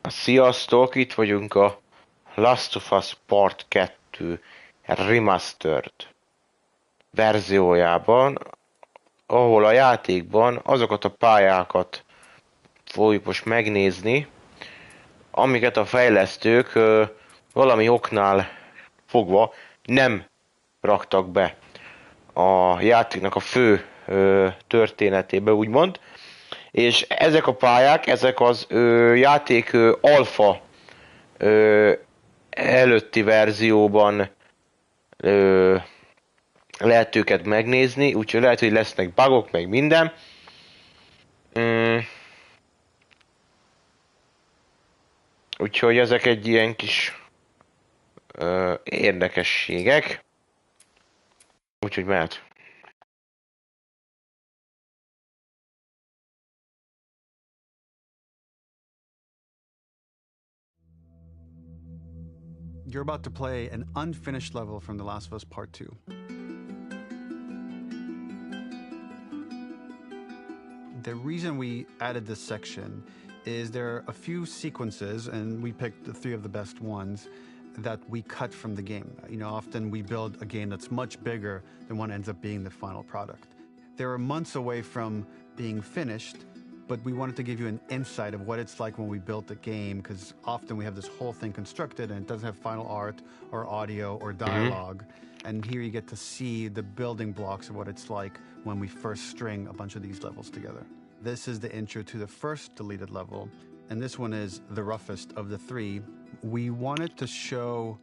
Sziasztok, itt vagyunk a Last of Us Part 2 Remastered verziójában, ahol a játékban azokat a pályákat fogjuk most megnézni, amiket a fejlesztők valami oknál fogva nem raktak be a játéknak a fő történetébe, úgymond. És ezek a pályák, ezek az játék alfa előtti verzióban ö, lehet őket megnézni, úgyhogy lehet, hogy lesznek bugok, meg minden. Mm, úgyhogy ezek egy ilyen kis érdekességek. Úgyhogy mehet. You're about to play an unfinished level from The Last of Us Part 2. The reason we added this section is there are a few sequences, and we picked the 3 of the best ones, that we cut from the game. You know, often we build a game that's much bigger than what ends up being the final product. They were months away from being finished, but we wanted to give you an insight of what it's like when we built the game, because often we have this whole thing constructed and it doesn't have final art or audio or dialogue. And here you get to see the building blocks of what it's like when we first string a bunch of these levels together. This is the intro to the first deleted level, and this one is the roughest of the 3. We wanted to show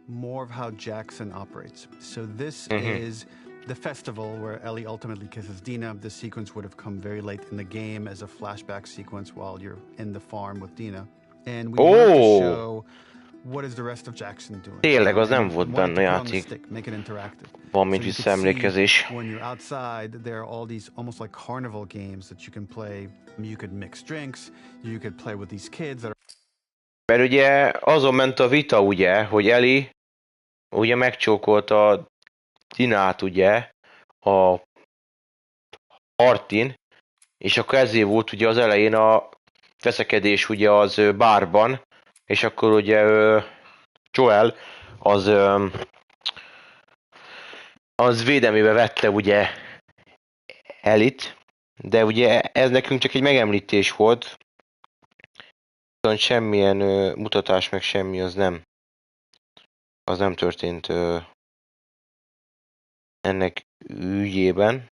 more of how Jackson operates. So this is the festival where Ellie ultimately kisses Dina. This sequence would have come very late in the game as a flashback sequence while you're in the farm with Dina. And we wanted to show what is the rest of Jackson doing. Tényleg, az nem volt benne játék. Make it interactive. Valamint visszaemlékezés. When you're outside, there are all these almost like carnival games that you can play. You could mix drinks, you could play with these kids that are... Mert ugye azon ment a vita, ugye, hogy Ellie ugye megcsókolta Dinát, ugye, a partin, és akkor ezért volt ugye az elején a veszekedés ugye az bárban, és akkor ugye Joel az védelmébe vette ugye Ellie-t, de ugye ez nekünk csak egy megemlítés volt, semmilyen mutatás meg semmi az nem történt ennek ügyében.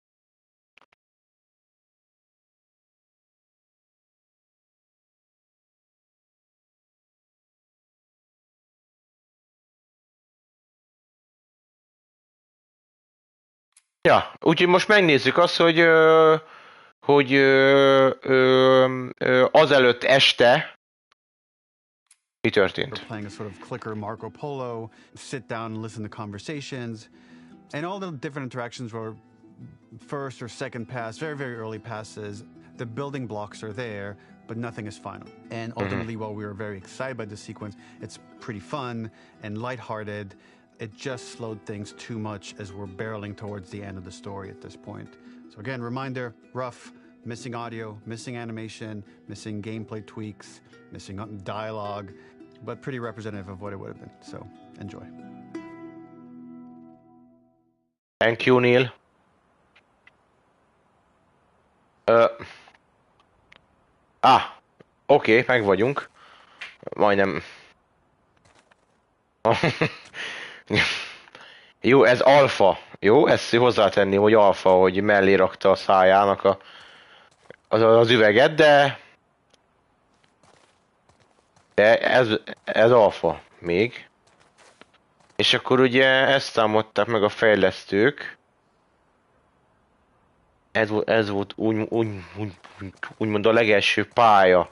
Ja, úgyhogy most megnézzük azt, hogy azelőtt este mi történt. We're playing a sort of clicker Marco Polo, sit down and listen to conversations, and all the different interactions were first or second pass, very, very early passes. The building blocks are there, but nothing is final. And ultimately, while we were very excited by this sequence, it's pretty fun and lighthearted. It just slowed things too much as we're barreling towards the end of the story at this point. So again, reminder, rough, missing audio, missing animation, missing gameplay tweaks, missing dialogue, but pretty representative of what it would have been. So enjoy. Thank you, Neil. Oké, meg vagyunk. Majdnem. Jó, ez alfa. Jó, ezt hozzátenni, hogy alfa, hogy mellé rakta a szájának az üveget, de ez alfa még. És akkor ugye ezt támadták meg a fejlesztők. Ez volt úgymond a legelső pálya,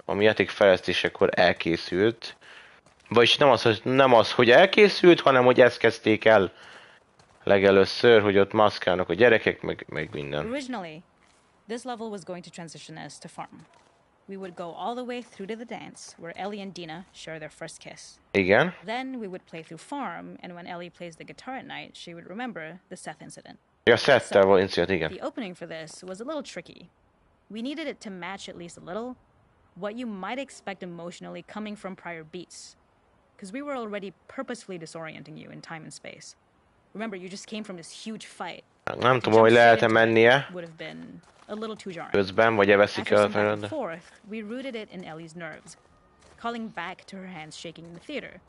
ami játékfejlesztésekor elkészült. Vagyis nem az, hogy elkészült, hanem hogy ezt kezdték el legelőször, hogy ott maszkálnak a gyerekek, meg minden. Originally, this level was going to transition us to farm. We would go all the way through to the dance, where Ellie and Dina share their first kiss. Igen. Then we would play through farm, and when Ellie plays the guitar at night, she would remember the Seth incident. Ja, Seth-tel volt incident, igen. The opening for this was a little tricky. We needed it to match at least a little what you might expect emotionally coming from prior beats, because we were already purposefully disorienting you in time and space. Remember, you just came from this huge fight. Nem tudom, hogy lehet-e mennie. Would have been a little too jarring. Közben, vagy eveszik After el some back and felőle. forth, we rooted it in Ellie's nerves, calling back to her hands shaking in the theater.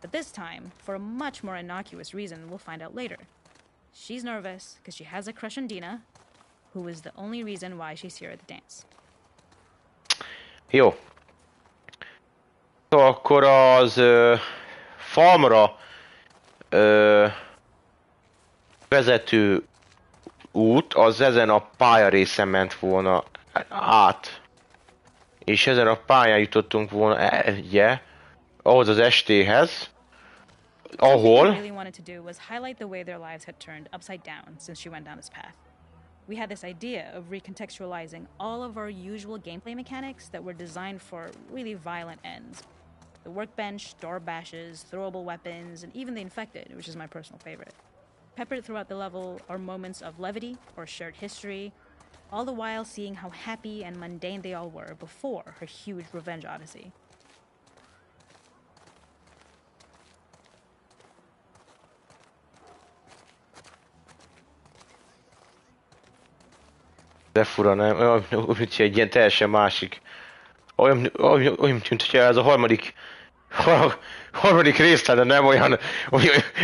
But this time, for a much more innocuous reason we'll find out later. She's nervous because she has a crush on Dina, who is the only reason why she's here at the dance. Jó. Akkor az farmra vezető út az ezen a pályarészen ment volna át. És ezen a pályán jutottunk volna ahhoz az estéhez, ahol... What we really wanted to do was highlight the way their lives had turned upside down since she went down this path. We had this idea of recontextualizing all of our usual gameplay mechanics that were designed for really violent ends. The workbench, door bashes, throwable weapons, and even the infected, which is my personal favorite. Peppered throughout the level are moments of levity or shared history, all the while seeing how happy and mundane they all were before her huge revenge odyssey. De fura, nem? Olyan, mint egy ilyen teljesen másik. Olyan mint hogyha ez a harmadik rész lenne, nem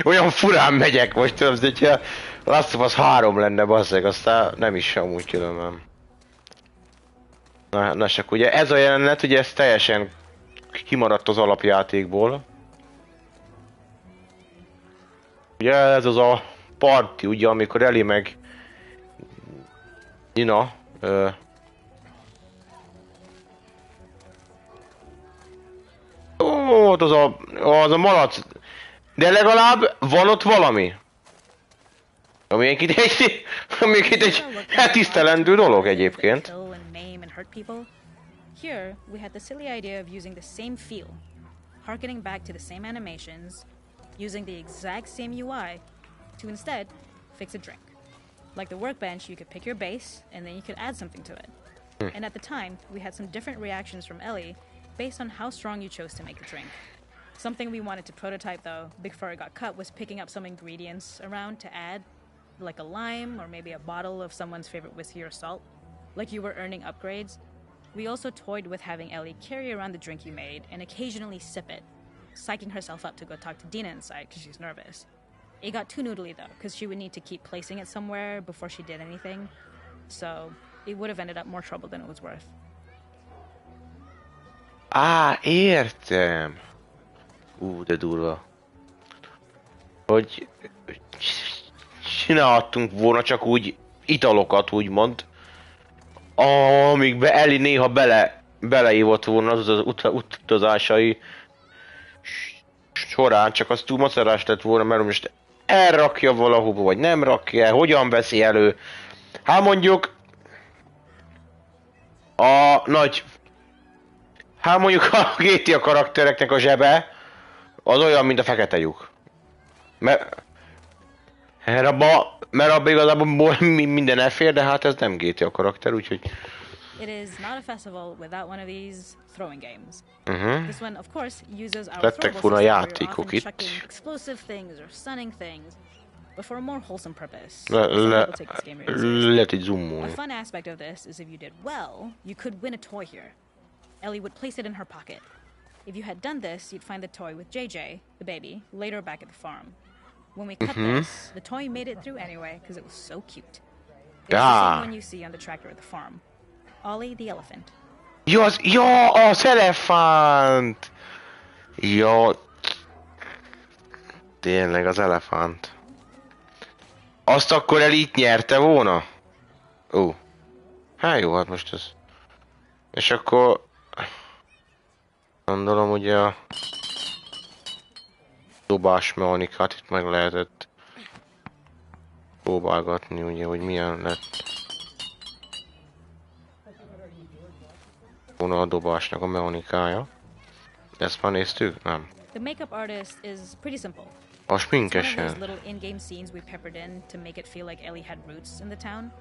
olyan furán megyek most, tudom, hogyha Last of Us 3 lenne, basszeg, aztán nem is amúgy különben. Na csak ugye ez a jelenet, ugye ez teljesen kimaradt az alapjátékból. Ugye ez az a parti, ugye, amikor Ellie meg Dina az a malac, de legalább van ott valami. Ami egy tisztelendő dolog egyébként. Here, we had the silly idea of using the same feel, harkening back to the same animations, using the exact same UI, to instead fix a drink. Like the workbench, you could pick your base, and then you could add something to it. And at the time, we had some different reactions from Ellie based on how strong you chose to make the drink. Something we wanted to prototype, though, before it got cut, was picking up some ingredients around to add, like a lime or maybe a bottle of someone's favorite whiskey or salt, like you were earning upgrades. We also toyed with having Ellie carry around the drink you made and occasionally sip it, psyching herself up to go talk to Dina inside because she's nervous. It got too noodly, though, because she would need to keep placing it somewhere before she did anything, so it would have ended up more trouble than it was worth. Értem. De durva. Hogy csinálhattunk volna csak úgy italokat, úgymond. Amikbe Ellie néha beleívott volna az utazásai során, csak az túl macerás lett volna, mert most elrakja valahova, vagy nem rakja, hogyan veszi elő. Hát mondjuk a GTA karaktereknek a zsebe az olyan, mint a fekete lyuk. Mert abban igazából minden elfér, de hát ez nem GTA karakter, úgyhogy... It is not a festival without one of these throwing games. This one, of course, uses our Lettek throwable volna system where you're játékok often itt. chucking explosive things or stunning things, but for a more wholesome purpose. Some people take this game really seriously. Lehet így zoomolni. A fun aspect of this is if you did well, you could win a toy here. Ellie would place it in her pocket. If you had done this, you'd find the toy with JJ, the baby, later back at the farm. When we cut this, the toy made it through anyway because it was so cute. It's the same one you see on the tractor at the farm. Ollie the elephant. Az elefánt! Jó. Tényleg az elefánt. Azt akkor el itt nyerte volna? Hát jó, hát most ez... És akkor... Gondolom, hogy a... dobás mechanikát itt meg lehetett próbálgatni, ugye, hogy milyen lett volna a dobásnak a mechanikája. Ezt már néztük? Nem. The makeup artist is pretty simple. A It's one of those sminkesen. little in-game scenes we peppered in to make it feel like Ellie had roots in the town.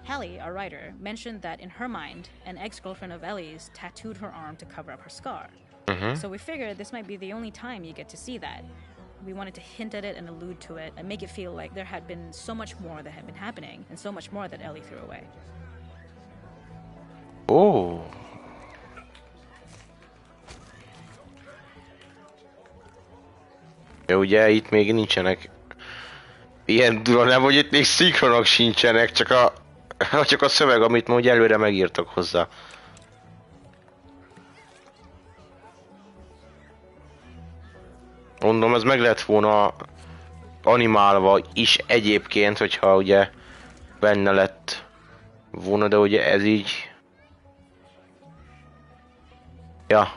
Hallie, our writer, mentioned that in her mind, an ex-girlfriend of Ellie's tattooed her arm to cover up her scar. So we figured this might be the only time you get to see that. We wanted to hint at it and allude to it and make it feel like there had been so much more that had been happening and so much more that Ellie threw away. Ó. Ja, ugye itt még nincsenek ilyen nem, hogy itt még szinkronok sincsenek, csak a szöveg, amit ma ugye előre megírtak hozzá. Mondom, ez meg lett volna animálva is egyébként, hogyha ugye benne lett volna, de ugye ez így... Ja,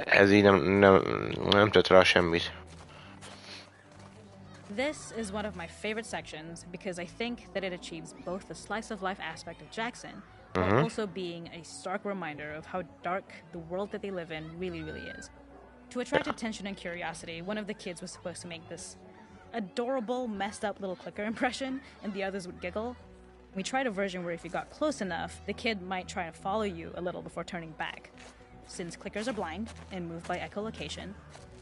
ez így nem tett rá semmit. This is one of my favorite sections because I think that it achieves both the slice of life aspect of Jackson, while also being a stark reminder of how dark the world that they live in really is. To attract attention and curiosity, one of the kids was supposed to make this adorable, messed up little clicker impression, and the others would giggle. We tried a version where if you got close enough, the kid might try to follow you a little before turning back. Since clickers are blind and moved by echolocation,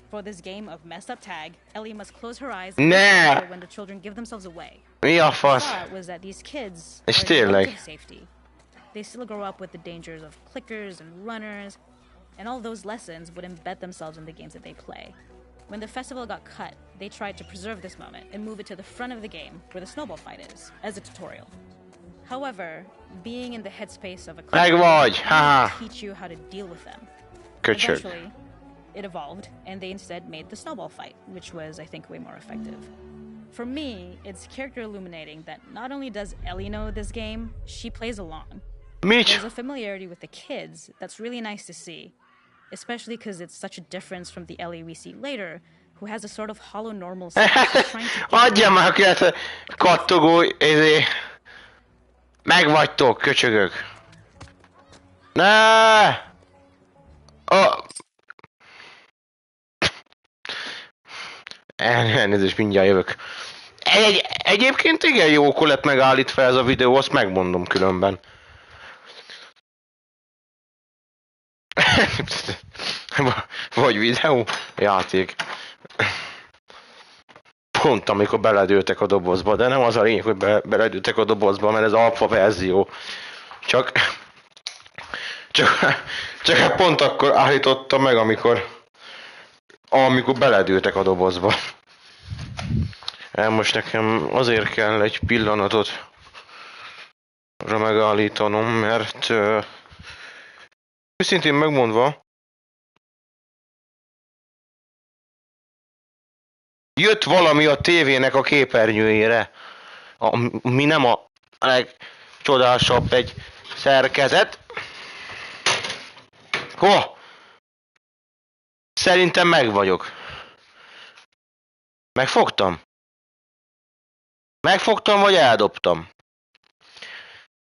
for this game of messed up tag, Ellie must close her eyes when the children give themselves away. Mi a The fasz? thought was that these kids És are tényleg. of safety. They still grow up with the dangers of clickers and runners, and all those lessons would embed themselves in the games that they play. When the festival got cut, they tried to preserve this moment and move it to the front of the game, where the snowball fight is, as a tutorial. However, being in the headspace of a clicker Megvagy, haha. will teach you how to deal with them. Köcsög. Eventually, it evolved, and they instead made the snowball fight, which was, I think, way more effective. For me, it's character illuminating that not only does Ellie know this game, she plays along. Mitch! There's a familiarity with the kids that's really nice to see, especially because it's such a difference from the Ellie we see later, who has a sort of hollow normal sense trying to Adjam már ki ezt a kattogó, Megvagytok, köcsögök. Ne! Elnézést, mindjárt jövök. Egyébként igen jókor lett megállítva ez a videó, azt megmondom különben. Vagy videó? Játék. Pont amikor beledőltek a dobozba, de nem az a lényeg, hogy beledőltek a dobozba, mert ez alfa verzió. Csak pont akkor állítottam meg, amikor beledőltek a dobozba. Most nekem azért kell egy pillanatot megállítanom, mert őszintén megmondva, jött valami a tévének a képernyőjére, ami nem a legcsodásabb egy szerkezet. Szerintem meg vagyok. Megfogtam? Megfogtam, vagy eldobtam?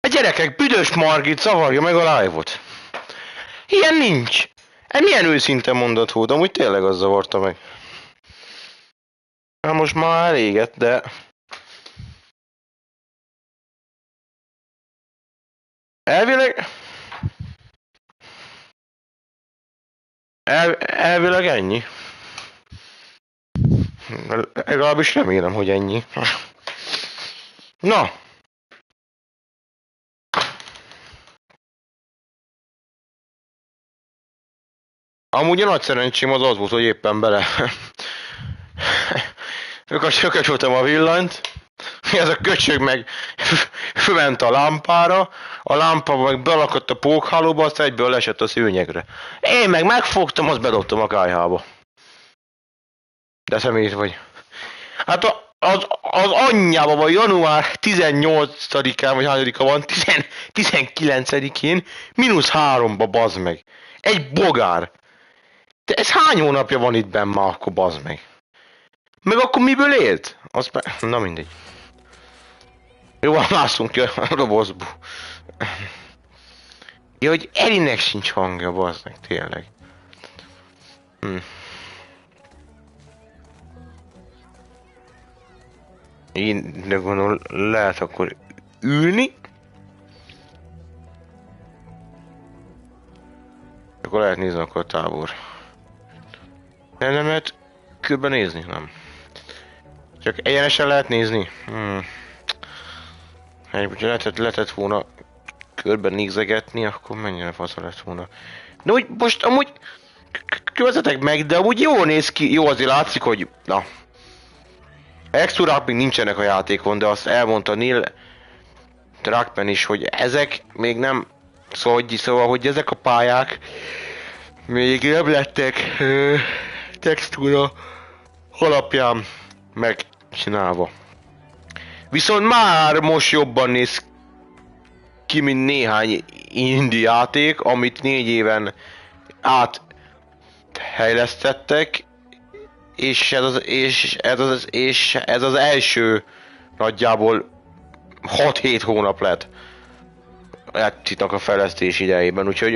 A gyerekek, büdös Margit zavarja meg a live-ot. Ilyen nincs. Milyen őszinte mondat volt, amúgy tényleg az zavarta meg. Na most már elégett, de... Elvileg ennyi. Legalábbis remélem, hogy ennyi. Na. Amúgy a nagy szerencsém az volt, hogy éppen bele... Kököcsoltam a villanyt. Ez a köcsög meg fölment a lámpára, a lámpa meg belakadt a pókhálóba, azt egyből lesett a szőnyegre. Én meg megfogtam, azt bedobtam a kályhába. De szemét vagy. Hát az anyjába van január 18-án, vagy hányadika van, 19-én, -3-ba, bazd meg. Egy bogár. De ez hány hónapja van itt benn már, akkor bazd meg. Meg akkor miből élt? Na mindegy. Jó, mászunk ki a dobozból. Ja, hogy Elinek sincs hangja, bazd meg, tényleg. Én de gondolom, lehet akkor ülni. akkor lehet nézni akkor a tábor. Nem lehet körbenézni? Nem. Csak egyenesen lehet nézni? Hogyha lehetett volna körben nézegetni, akkor mennyire fasz lett volna. De úgy most amúgy közvetek meg, de amúgy jól néz ki. Jó, azért látszik, hogy na. Textúrák még nincsenek a játékon, de azt elmondta Neil Druckmann is, hogy ezek még nem... Szóval, hogy ezek a pályák még nem lettek textúra alapján megcsinálva. Viszont már most jobban néz ki, mint néhány indie játék, amit 4 éven áthejlesztettek, és ez az első nagyjából 6-7 hónap lett a fejlesztés idejében, úgyhogy...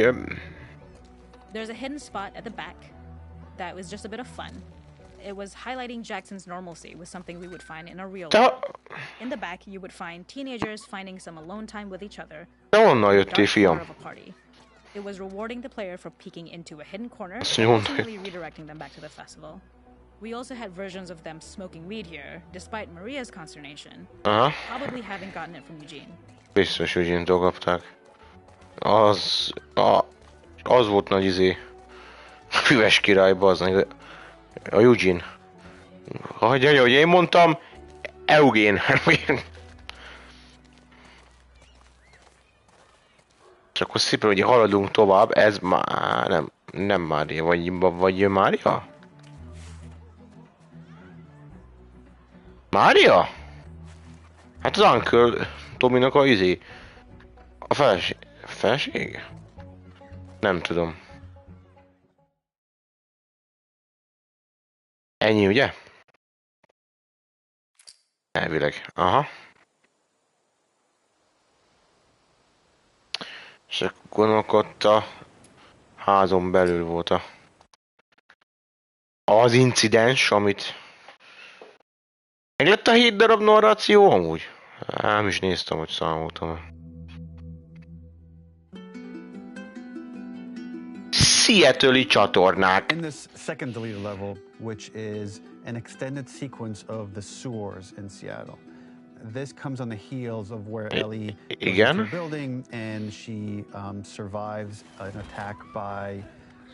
There's a hidden spot at the back that was just a bit of fun. It was highlighting Jackson's normalcy with something we would find in a real life. In the back, you would find teenagers finding some alone time with each other. De honnan jöttél, fiam? It was rewarding the player for peeking into a hidden corner and ultimately redirecting them back to the festival. We also had versions of them smoking weed here, despite Maria's consternation, probably having gotten it from Eugene. Biztos Eugene-től kapták. Az volt nagy izé. Füves király, bazdmeg. A Eugene. Hogy én mondtam, Eugén. És akkor szépen, hogy haladunk tovább, ez már nem Mária, vagy Mária? Mária? Hát az Uncle Tominak a izé. A feleség? Nem tudom. Ennyi, ugye? Elvileg. Aha. És akkor ott a házon belül volt az incidens, amit... Meg lett a 7 darab narráció amúgy? Nem is néztem, hogy számoltam. Seattle-i csatornák. In this second deleted level, which is an extended sequence of the sewers in Seattle. This comes on the heels of where Ellie goes into a building and she survives an attack by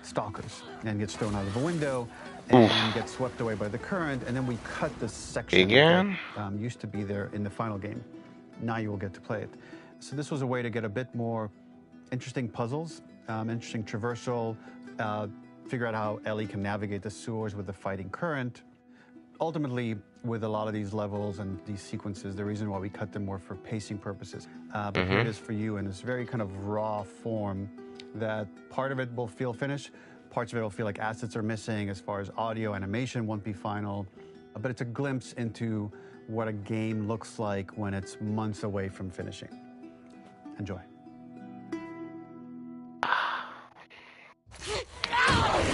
stalkers and gets thrown out of a window and gets swept away by the current, and then we cut this section that used to be there in the final game. Now you will get to play it. So this was a way to get a bit more interesting puzzles, interesting traversal, figure out how Ellie can navigate the sewers with the fighting current. Ultimately, with a lot of these levels and these sequences, the reason why we cut them were for pacing purposes. But here it is for you in this very kind of raw form that part of it will feel finished, parts of it will feel like assets are missing as far as audio, animation won't be final, but it's a glimpse into what a game looks like when it's months away from finishing. Enjoy.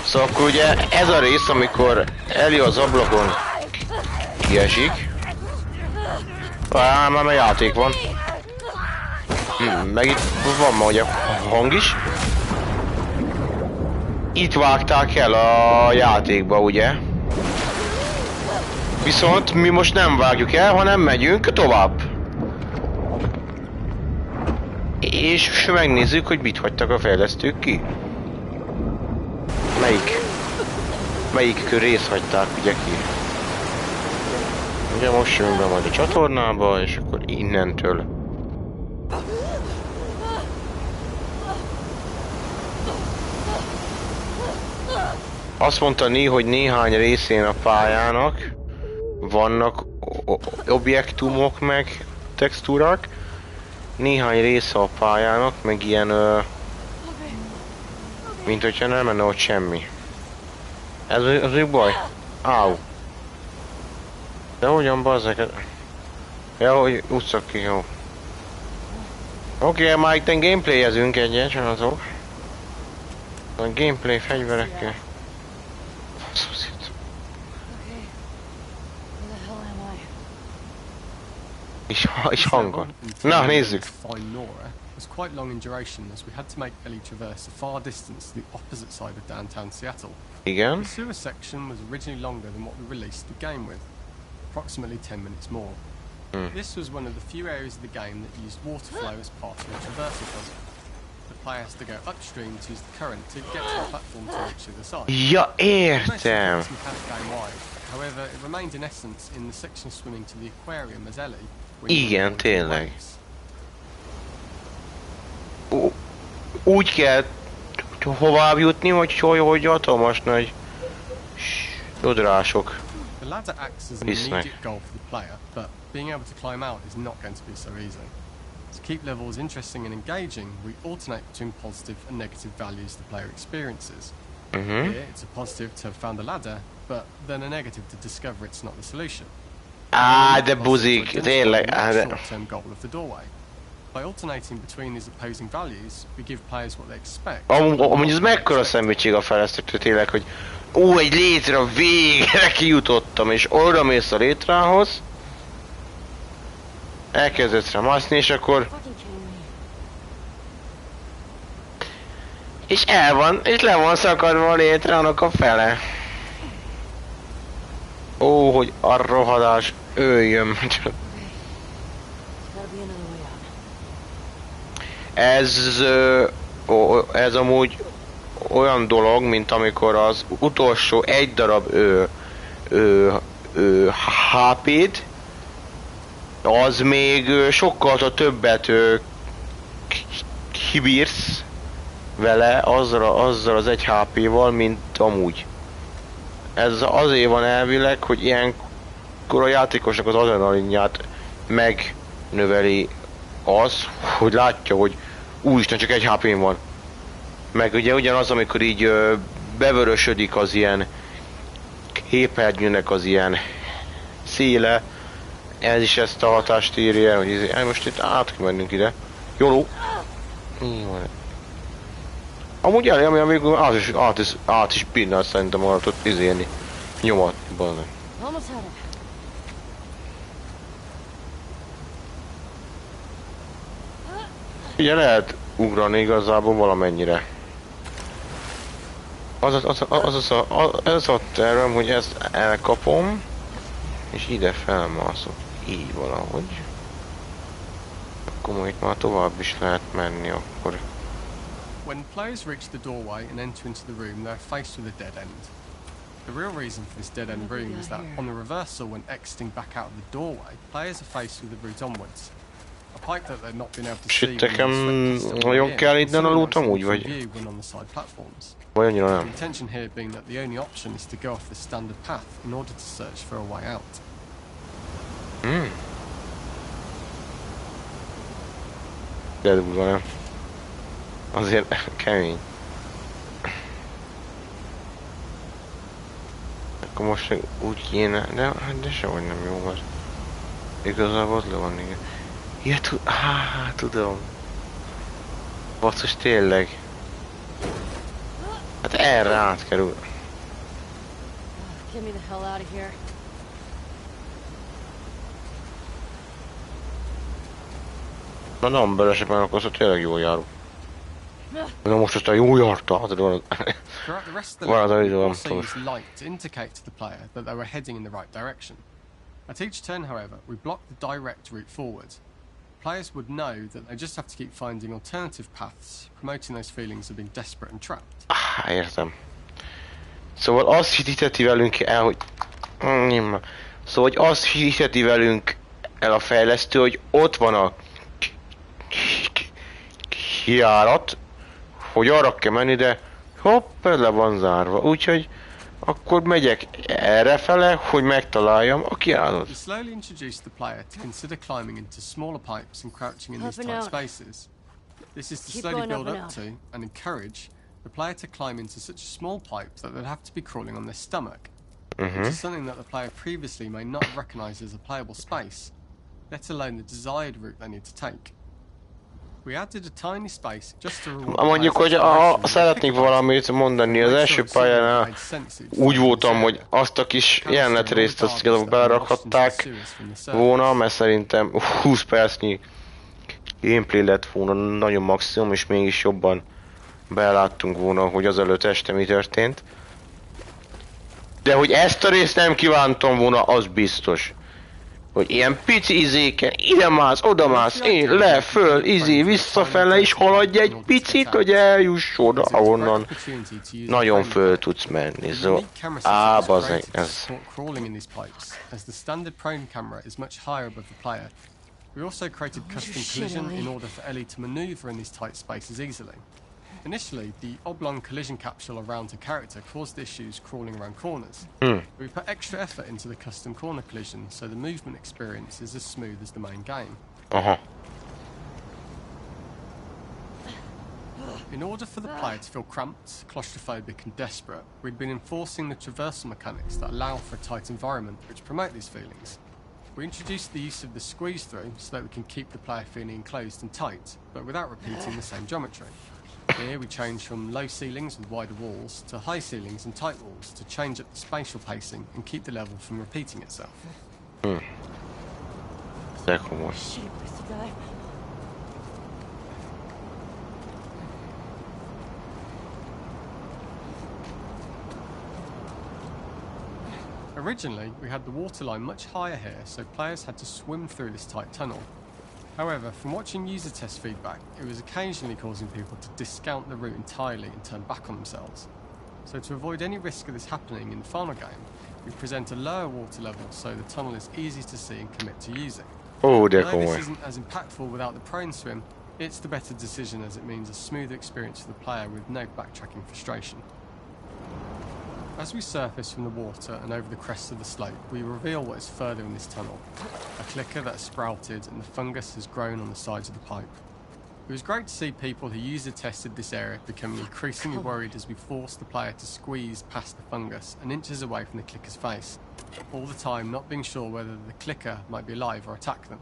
Szóval akkor ugye ez a rész, amikor Ellie az ablakon kiesik. Már a játék van. Meg itt van ma ugye hang is. Itt vágták el a játékba, ugye? Viszont mi most nem vágjuk el, hanem megyünk tovább. És megnézzük, hogy mit hagytak a fejlesztők ki. Melyik rész hagyták ugye ki? Ugye most jön be majd a csatornába, és akkor innentől. Azt mondta Né, hogy néhány részén a pályának vannak objektumok meg textúrák. Néhány része a pályának meg ilyen mint hogyha nem lenne ott semmi. Ez az baj? Áú. De hogyan bazzek? Ja, hogy ússzak ki, jó. Oké, már itten gameplayezünk egyet, azok. A gameplay fegyverekkel. Faszózít. És hangon. Na, nézzük. was quite long in duration as we had to make Ellie traverse a far distance to the opposite side of downtown Seattle. Igen. The sewer section was originally longer than what we released the game with, approximately 10 minutes more. This was one of the few areas of the game that used water flow as part of the traversal puzzle. The player has to go upstream to use the current to get to the platform to reach the other side. Ja, értem. Most of the game wide. However, it remained in essence in the section swimming to the aquarium as Ellie. Igen, tényleg. Úgy kell hová jutni, hogy hatalmas nagy sodrások. The ladder acts as an immediate goal for the player, but being able to climb out is not going to be so easy. To keep levels interesting and engaging, we alternate between positive and negative values the player experiences. Here, it's a positive to have found the ladder, but then a negative to discover it's not the solution. De buzik, tényleg. Short-term goal of the doorway. By alternating between these opposing values, we give players what they expect. Amúgy ez mekkora szemétség a fejlesztőtől tényleg, hogy egy létre végre kijutottam, és oda mész a létrához, elkezdesz rá mászni, és akkor... És és le van szakadva a létre annak a fele. Hogy a rohadás öljön. Ez amúgy olyan dolog, mint amikor az utolsó egy darab HP-t, az még sokkal többet kibírsz vele azzal az egy HP-val, mint amúgy. Ez azért van elvileg, hogy ilyenkor a játékosnak az adrenalinját megnöveli az, hogy látja, hogy úristen, csak egy HP-n van. Meg ugye ugyanaz, amikor így bevörösödik az ilyen képernyőnek az ilyen széle, ez is ezt a hatást írja, hogy most itt át kell mennünk ide. Jóló! Amúgy elég, ami végül át is bírnál szerintem alatt izélni. Nyomatni, bazdmeg. Ugye lehet ugrani igazából valamennyire. Ez a tervem, hogy ezt elkapom, és ide felmászok. Így valahogy. Akkor majd már tovább is lehet menni akkor. When players reach the doorway and enter into the room, they're faced with a dead end. The real reason for this dead end room is that on the reversal, when exiting back out of the doorway, players are faced with the route onwards. A pipe that they've not been able to see nagyon kell innen a loot amúgy, vagy? Vagy annyira nem? The intention here being that the only option is to go off the standard path in order to search for a way out. De durva nem. Azért kemény. Akkor most úgy kéne, de sehogy nem jó volt. Igazából ott le van, igen. Ja, tudom. Basszus, tényleg. Hát erre átkerül. Get me the hell out of here. Na nem, belesebben akkor szóval tényleg jól járunk. Na most aztán jól járta, hát van az a idő, nem tudom. Light to indicate to the player that they were heading in the right direction. At each turn, however, we block the direct route forward. Players would know that they just have to keep finding alternative paths, promoting those feelings of being desperate and trapped. Értem. Szóval azt hitteti velünk el, hogy... Szóval hogy azt hitteti velünk el a fejlesztő, hogy ott van a kijárat, hogy arra kell menni, de hopp, le van zárva. Úgyhogy akkor megyek errefele, hogy megtaláljam a kijáratot. We slowly introduce the player to consider climbing into smaller pipes and crouching in these tight spaces. This is to slowly build up to and encourage the player to climb into such a small pipe that they'd have to be crawling on their stomach. Which is something that the player previously may not have recognized as a playable space, let alone the desired route they need to take. We added a tiny space just to reward. Mondjuk, hogy szeretnék valamit mondani, az első pályánál úgy voltam, hogy azt a kis jelenetrészt azt belerakhatták volna, mert szerintem 20 percnyi gameplay lett volna nagyon maximum, és mégis jobban beláttunk volna, hogy azelőtt este mi történt. De hogy ezt a részt nem kívántam volna, az biztos. Hogy ilyen pici izéken, ide mász, oda mász, én le, föl, visszafele is haladj egy picit, hogy eljuss oda, ahonnan nagyon föl tudsz menni. Zo, bazeg, ez... We also created custom collision in order for Ellie to maneuver in these tight spaces easily. Initially, the oblong collision capsule around her character caused issues crawling around corners. We put extra effort into the custom corner collision, so the movement experience is as smooth as the main game. In order for the player to feel cramped, claustrophobic and desperate, we'd been enforcing the traversal mechanics that allow for a tight environment which promote these feelings. We introduced the use of the squeeze through so that we can keep the player feeling enclosed and tight, but without repeating the same geometry. Here we change from low ceilings with wider walls to high ceilings and tight walls to change up the spatial pacing and keep the level from repeating itself. Originally, we had the waterline much higher here, so players had to swim through this tight tunnel. However, from watching user test feedback, it was occasionally causing people to discount the route entirely and turn back on themselves. So to avoid any risk of this happening in the final game, we present a lower water level so the tunnel is easy to see and commit to using. Although this isn't as impactful without the prone swim, it's the better decision as it means a smoother experience for the player with no backtracking frustration. As we surface from the water and over the crest of the slope, we reveal what is further in this tunnel. A clicker that has sprouted and the fungus has grown on the sides of the pipe. It was great to see people who user tested this area becoming increasingly worried as we forced the player to squeeze past the fungus and inches away from the clicker's face, all the time not being sure whether the clicker might be alive or attack them.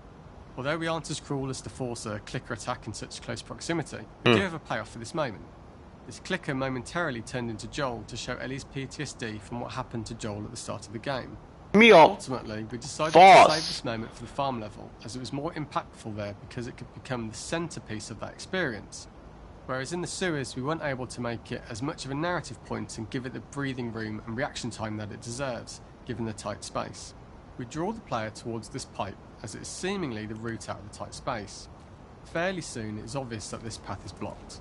Although we aren't as cruel as to force a clicker attack in such close proximity, we do have a payoff for this moment. This clicker momentarily turned into Joel to show Ellie's PTSD from what happened to Joel at the start of the game. Ultimately, we decided to save this moment for the farm level, as it was more impactful there because it could become the centrepiece of that experience. Whereas in the sewers, we weren't able to make it as much of a narrative point and give it the breathing room and reaction time that it deserves, given the tight space. We draw the player towards this pipe, as it is seemingly the route out of the tight space. Fairly soon, it is obvious that this path is blocked.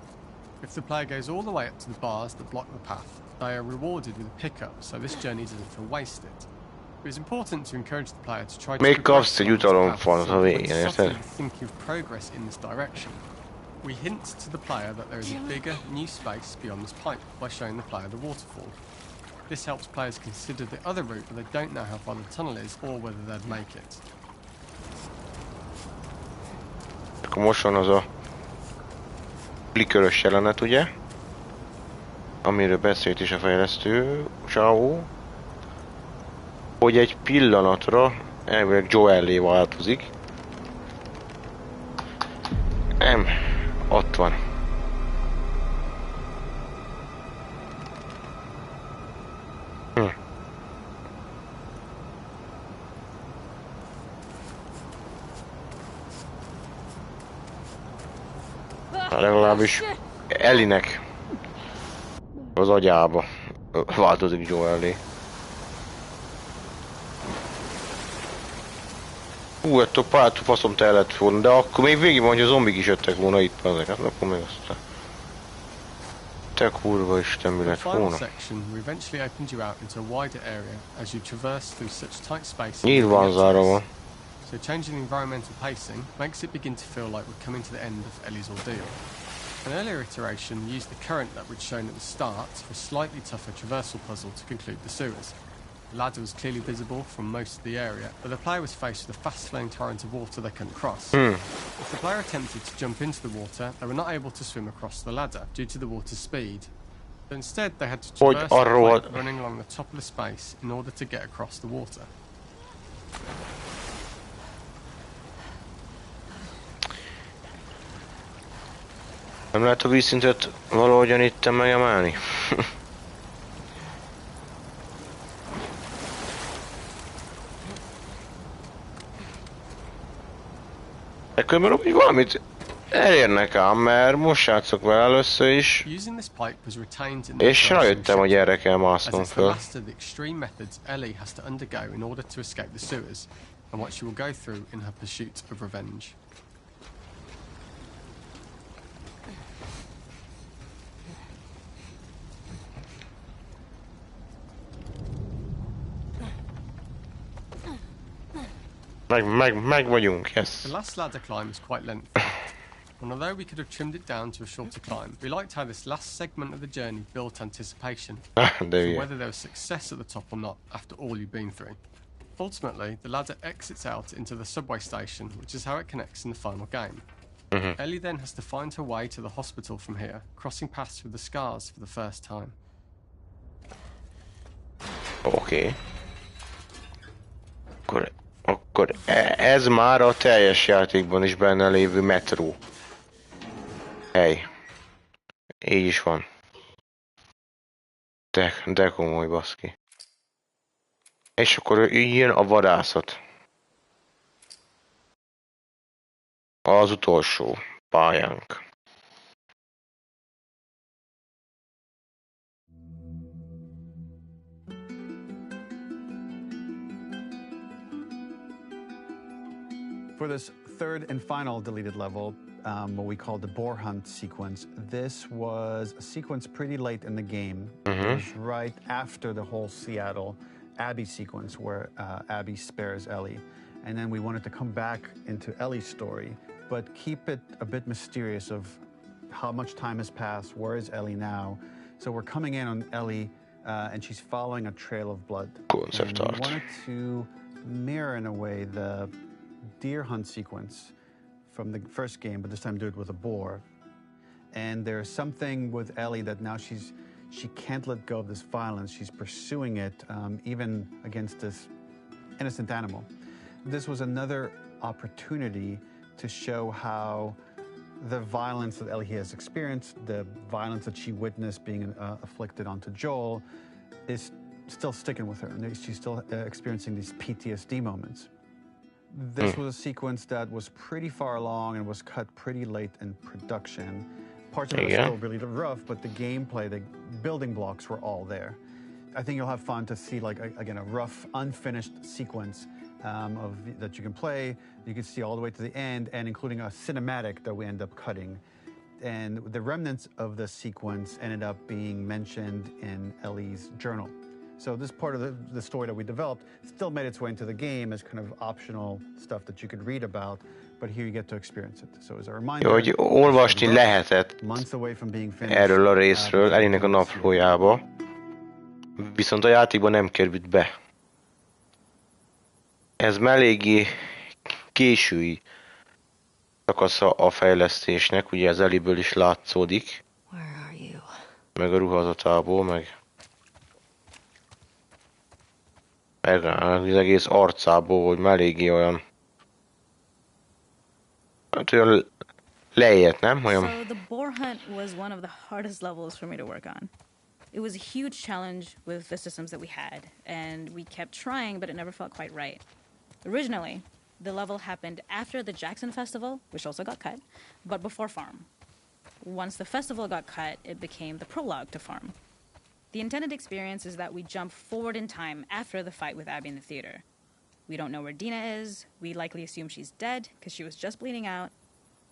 If the player goes all the way up to the bars that block the path, they are rewarded with a pickup, so this journey doesn't feel wasted. It is important to encourage the player to try to progress thinking of progress in this direction. We hint to the player that there is a bigger, new space beyond this pipe by showing the player the waterfall. This helps players consider the other route where they don't know how far the tunnel is or whether they'd make it. Likörös jelenet, ugye? Amiről beszélt is a fejlesztő csávó. Hogy egy pillanatra elvileg Joellé változik. Nem, ott van. Legalábbis Ellie-nek az agyába változik Joellé. Ettől pár faszom te lett volna, de akkor még végig van, hogy a zombik is jöttek volna itt, azért, hát akkor még aztán... Te kurva Isten, mi lett volna? Nyilván zárva van. So changing the environmental pacing makes it begin to feel like we're coming to the end of Ellie's ordeal. An earlier iteration used the current that we'd shown at the start for a slightly tougher traversal puzzle to conclude the sewers. The ladder was clearly visible from most of the area, but the player was faced with a fast-flowing torrent of water they couldn't cross. If the player attempted to jump into the water, they were not able to swim across the ladder due to the water's speed. But instead, they had to traverse the pipe running along the top of the space in order to get across the water. Nem lehet a vízszintet valahogyan itt megemelni? Ekkor úgy valamit Elérnek ám, mert most játszok vele először is, Using this pipe was retained in the és first rájöttem, hogy erre kell as másznom it's the föl. last of the extreme methods Ellie has to undergo in order to escape the sewers, and what she will go through in her pursuit of revenge. Meg vagyunk, yes. The last ladder climb is quite lengthy, and although we could have trimmed it down to a shorter climb, we liked how this last segment of the journey built anticipation De for hülye. whether there was success at the top or not after all you've been through. Ultimately, the ladder exits out into the subway station, which is how it connects in the final game. Ellie then has to find her way to the hospital from here, crossing paths with the scars for the first time. Oké. Akkor ez már a teljes játékban is benne lévő metró. Hely. Így is van. De komoly, baszki. És akkor jön a vadászat. Az utolsó pályánk. For this third and final deleted level, what we call the boar hunt sequence, this was a sequence pretty late in the game. It was right after the whole Seattle Abby sequence where Abby spares Ellie. And then we wanted to come back into Ellie's story, but keep it a bit mysterious of how much time has passed, where is Ellie now? So we're coming in on Ellie and she's following a trail of blood. Concept And art. we wanted to mirror in a way the deer hunt sequence from the first game, but this time do it with a boar. And there's something with Ellie that now she can't let go of this violence. She's pursuing it, even against this innocent animal. This was another opportunity to show how the violence that Ellie has experienced, the violence that she witnessed being afflicted onto Joel, is still sticking with her, and she's still experiencing these PTSD moments. This was a sequence that was pretty far along and was cut pretty late in production. Parts of it are still really rough, but the gameplay, the building blocks were all there. I think you'll have fun to see, like, again, a rough, unfinished sequence that you can play. You can see all the way to the end, and including a cinematic that we end up cutting. And the remnants of the sequence ended up being mentioned in Ellie's journal. So this part of the story that we developed still made its way into the game as kind of optional stuff that you could read about, but here you get to experience it. So as a reminder, Hogy olvasni lehetett months away from being finished, erről a részről, Ellie-nek a naplójába, viszont a játékban nem került be. Ez már eléggé késői szakasza a fejlesztésnek, ugye az Ellie-ből is látszódik, meg a ruházatából, meg az egész arcából, hogy már eléggé olyan, hát olyan leélt, nem? Olyan... So the boar hunt was one of the hardest levels for me to work on. It was a huge challenge with the systems that we had, and we kept trying, but it never felt quite right. Originally, the level happened after the Jackson Festival, which also got cut, but before Farm. Once the festival got cut, it became the prologue to Farm. The intended experience is that we jump forward in time after the fight with Abby in the theater. We don't know where Dina is. We likely assume she's dead because she was just bleeding out.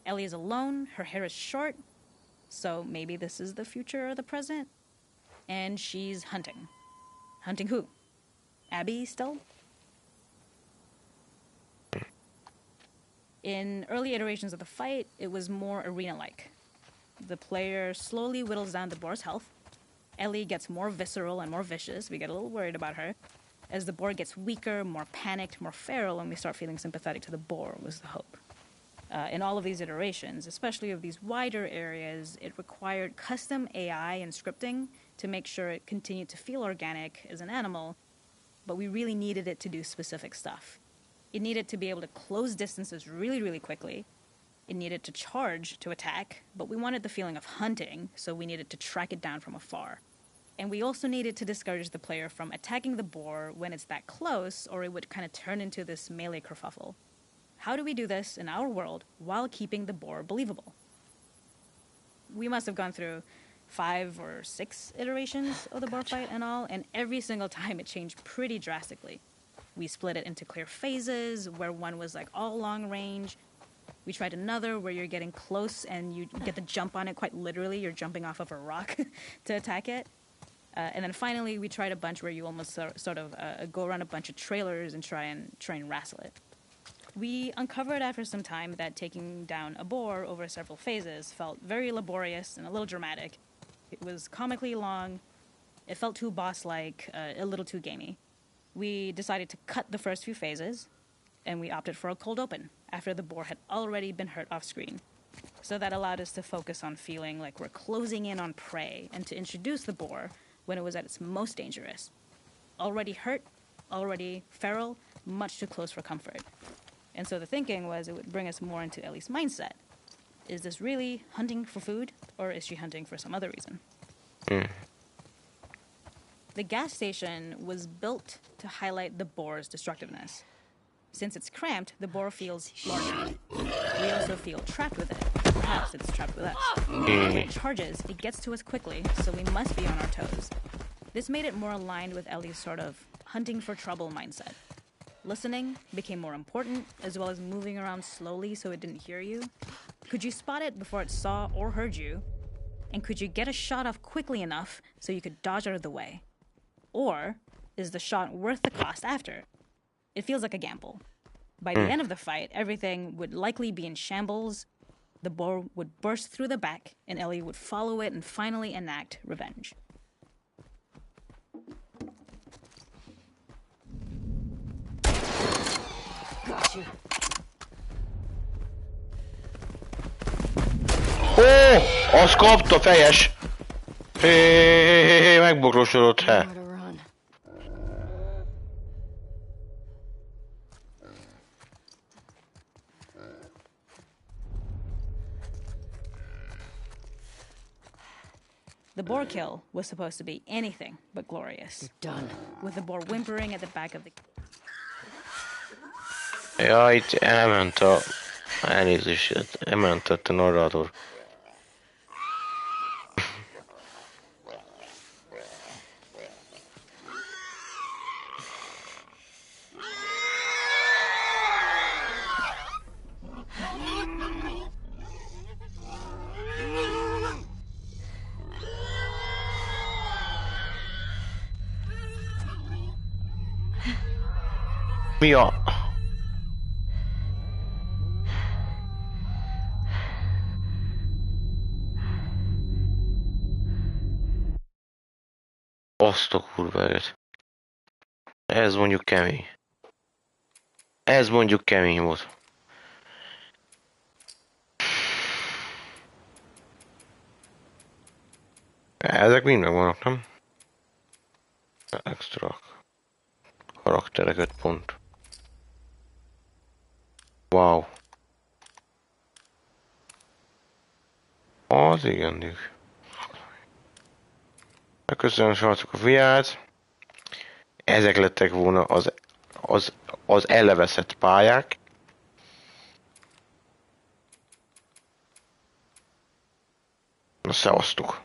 Ellie is alone. Her hair is short. So maybe this is the future or the present. And she's hunting. Hunting who? Abby still? In early iterations of the fight, it was more arena-like. The player slowly whittles down the boar's health. Ellie gets more visceral and more vicious. We get a little worried about her. As the boar gets weaker, more panicked, more feral, and we start feeling sympathetic to the boar, was the hope. In all of these iterations, especially of these wider areas, it required custom AI and scripting to make sure it continued to feel organic as an animal, but we really needed it to do specific stuff. It needed to be able to close distances really, really quickly. It needed to charge to attack, but we wanted the feeling of hunting, so we needed to track it down from afar. And we also needed to discourage the player from attacking the boar when it's that close, or it would kind of turn into this melee kerfuffle. How do we do this in our world while keeping the boar believable? We must have gone through 5 or 6 iterations of the boar fight and all, and every single time it changed pretty drastically. We split it into clear phases, where one was like all long range. We tried another where you're getting close and you get the jump on it quite literally. You're jumping off of a rock to attack it. And then finally, we tried a bunch where you almost sort of go around a bunch of trailers and try and wrestle it. We uncovered after some time that taking down a boar over several phases felt very laborious and a little dramatic. It was comically long, it felt too boss-like, a little too gamey. We decided to cut the first few phases, and we opted for a cold open after the boar had already been hurt off-screen. So that allowed us to focus on feeling like we're closing in on prey and to introduce the boar when it was at its most dangerous. Already hurt, already feral, much too close for comfort. And so the thinking was it would bring us more into Ellie's mindset. Is this really hunting for food, or is she hunting for some other reason? The gas station was built to highlight the boar's destructiveness. Since it's cramped, the boar feels larger. We also feel trapped with it. Perhaps it's trapped with us. When it charges, it gets to us quickly, so we must be on our toes. This made it more aligned with Ellie's sort of hunting for trouble mindset. Listening became more important, as well as moving around slowly so it didn't hear you. Could you spot it before it saw or heard you? And could you get a shot off quickly enough so you could dodge out of the way? Or is the shot worth the cost after? It feels like a gamble. By the end of the fight, everything would likely be in shambles. The boar would burst through the back, and Ellie would follow it and finally enact revenge. Got you. Ó, azt kapta, fejes! Hé, megbokrosodott, he. Nowhere to run. The boar kill was supposed to be anything but glorious, Done. with the boar whimpering at the back of the... Ja, itt elment a... Elnézést, elment a narrátor. Mi a... Azt a kurváért. Ez mondjuk kemény. Ez mondjuk kemény volt. Ezek mind megvannak, nem? Extra. Karakterek 5 pont. Wow. Az igen. Köszönöm srácok a fiát. Ezek lettek volna az elveszett pályák. Na, szevasztok!